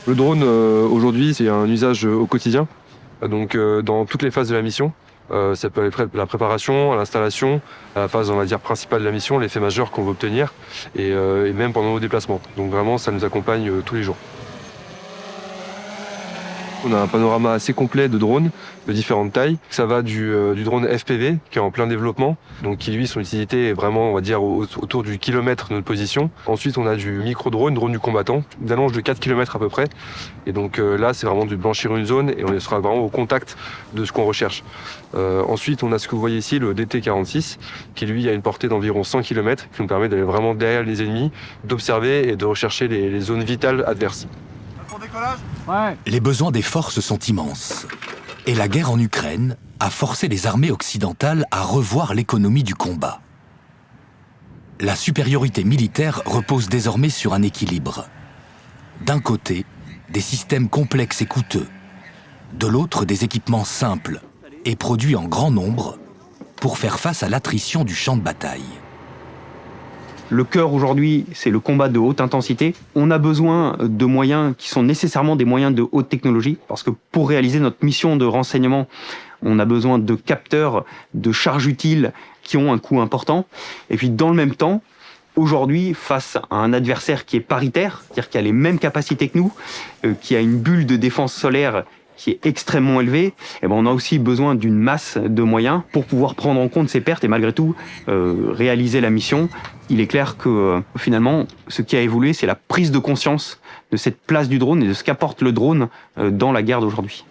Le drone, aujourd'hui, c'est un usage au quotidien, donc dans toutes les phases de la mission. Ça peut être la préparation, l'installation, la phase, on va dire, principale de la mission, les faits majeurs qu'on veut obtenir, et même pendant nos déplacements. Donc vraiment, ça nous accompagne tous les jours. On a un panorama assez complet de drones de différentes tailles. Ça va du drone FPV qui est en plein développement, donc qui lui son utilité est vraiment on va dire autour du kilomètre de notre position. Ensuite on a du micro-drone, drone du combattant, une allonge de 4 km à peu près. Et donc là c'est vraiment de blanchir une zone et on sera vraiment au contact de ce qu'on recherche. Ensuite on a ce que vous voyez ici, le DT-46, qui lui a une portée d'environ 100 km, qui nous permet d'aller vraiment derrière les ennemis, d'observer et de rechercher les zones vitales adverses. Les besoins des forces sont immenses. Et la guerre en Ukraine a forcé les armées occidentales à revoir l'économie du combat. La supériorité militaire repose désormais sur un équilibre. D'un côté, des systèmes complexes et coûteux. De l'autre, des équipements simples et produits en grand nombre pour faire face à l'attrition du champ de bataille. Le cœur aujourd'hui, c'est le combat de haute intensité. On a besoin de moyens qui sont nécessairement des moyens de haute technologie, parce que pour réaliser notre mission de renseignement, on a besoin de capteurs, de charges utiles qui ont un coût important. Et puis dans le même temps, aujourd'hui, face à un adversaire qui est paritaire, c'est-à-dire qui a les mêmes capacités que nous, qui a une bulle de défense solaire qui est extrêmement élevée, et on a aussi besoin d'une masse de moyens pour pouvoir prendre en compte ces pertes et malgré tout réaliser la mission. Il est clair que finalement, ce qui a évolué, c'est la prise de conscience de cette place du drone et de ce qu'apporte le drone dans la guerre d'aujourd'hui.